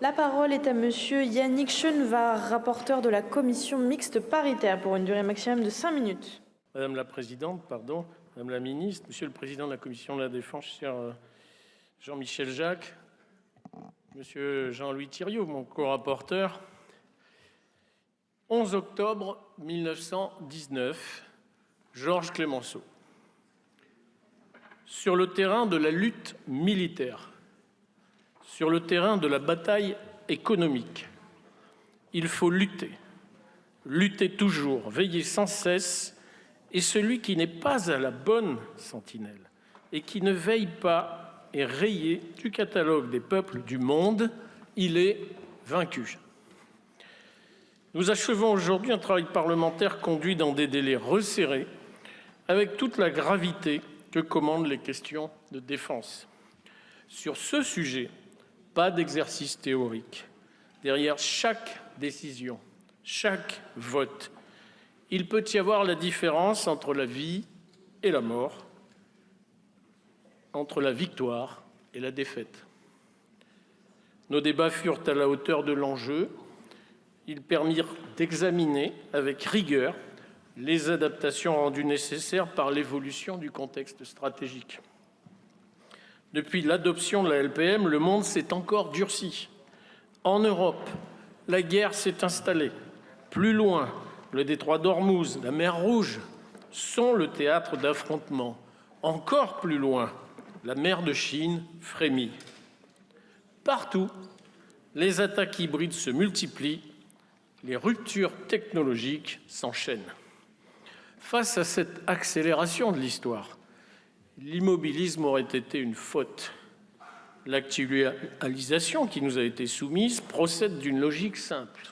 La parole est à monsieur Yannick Chenevard, rapporteur de la commission mixte paritaire pour une durée maximum de 5 minutes. Madame la présidente, Madame la ministre, monsieur le président de la commission de la défense, cher Jean-Michel Jacques, monsieur Jean-Louis Thiriot, mon co-rapporteur. 11 octobre 1919, Georges Clemenceau. Sur le terrain de la lutte militaire, sur le terrain de la bataille économique, il faut lutter, lutter toujours, veiller sans cesse, et celui qui n'est pas à la bonne sentinelle et qui ne veille pas est rayé du catalogue des peuples du monde, il est vaincu. Nous achevons aujourd'hui un travail parlementaire conduit dans des délais resserrés, avec toute la gravité que commandent les questions de défense. Sur ce sujet, pas d'exercice théorique. Derrière chaque décision, chaque vote, il peut y avoir la différence entre la vie et la mort, entre la victoire et la défaite. Nos débats furent à la hauteur de l'enjeu. Ils permirent d'examiner avec rigueur les adaptations rendues nécessaires par l'évolution du contexte stratégique. Depuis l'adoption de la LPM, le monde s'est encore durci. En Europe, la guerre s'est installée. Plus loin, le détroit d'Ormuz, la mer Rouge sont le théâtre d'affrontements. Encore plus loin, la mer de Chine frémit. Partout, les attaques hybrides se multiplient, les ruptures technologiques s'enchaînent. Face à cette accélération de l'histoire, l'immobilisme aurait été une faute. L'actualisation qui nous a été soumise procède d'une logique simple.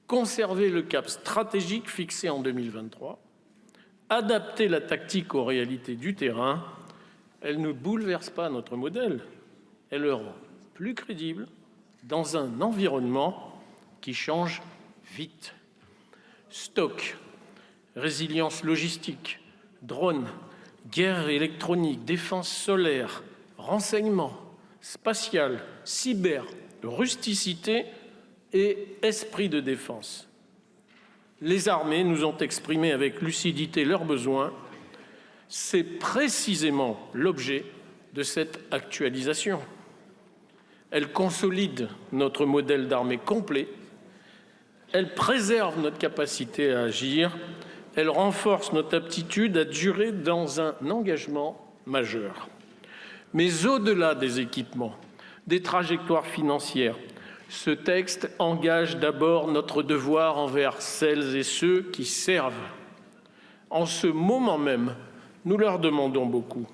Conserver le cap stratégique fixé en 2023, adapter la tactique aux réalités du terrain, elle ne bouleverse pas notre modèle, elle le rend plus crédible dans un environnement qui change vite. Stock, résilience logistique, drones, guerre électronique, défense solaire, renseignement, spatial, cyber, rusticité et esprit de défense. Les armées nous ont exprimé avec lucidité leurs besoins. C'est précisément l'objet de cette actualisation. Elle consolide notre modèle d'armée complet, elle préserve notre capacité à agir, elle renforce notre aptitude à durer dans un engagement majeur. Mais au-delà des équipements, des trajectoires financières, ce texte engage d'abord notre devoir envers celles et ceux qui servent. En ce moment même, nous leur demandons beaucoup.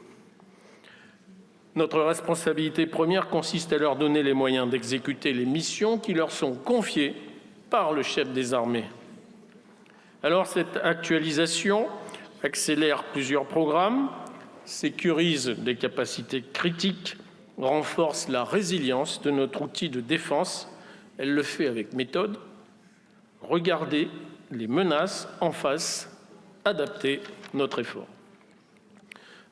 Notre responsabilité première consiste à leur donner les moyens d'exécuter les missions qui leur sont confiées par le chef des armées. Alors cette actualisation accélère plusieurs programmes, sécurise des capacités critiques, renforce la résilience de notre outil de défense. Elle le fait avec méthode. Regardez les menaces en face, adapter notre effort.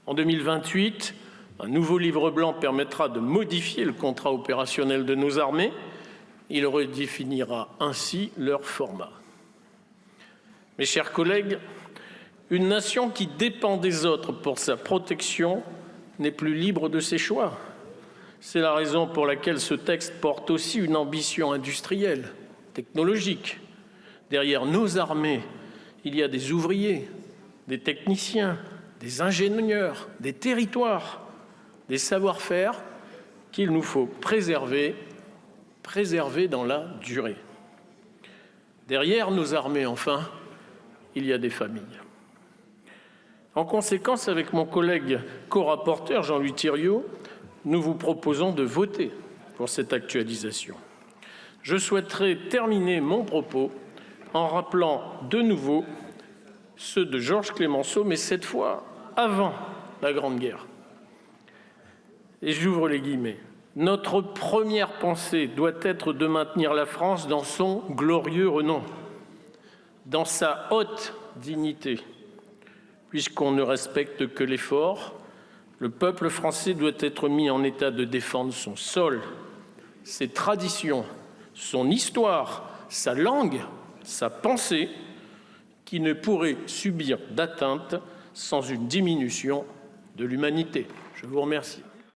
En 2028, un nouveau livre blanc permettra de modifier le contrat opérationnel de nos armées. Il redéfinira ainsi leur format. Mes chers collègues, une nation qui dépend des autres pour sa protection n'est plus libre de ses choix. C'est la raison pour laquelle ce texte porte aussi une ambition industrielle, technologique. Derrière nos armées, il y a des ouvriers, des techniciens, des ingénieurs, des territoires, des savoir-faire qu'il nous faut préserver dans la durée. Derrière nos armées, enfin, il y a des familles. En conséquence, avec mon collègue co-rapporteur Jean-Louis Thiriot, nous vous proposons de voter pour cette actualisation. Je souhaiterais terminer mon propos en rappelant de nouveau ceux de Georges Clemenceau, mais cette fois avant la Grande Guerre. Et j'ouvre les guillemets. Notre première pensée doit être de maintenir la France dans son glorieux renom, dans sa haute dignité. Puisqu'on ne respecte que l'effort, le peuple français doit être mis en état de défendre son sol, ses traditions, son histoire, sa langue, sa pensée, qui ne pourrait subir d'atteinte sans une diminution de l'humanité. Je vous remercie.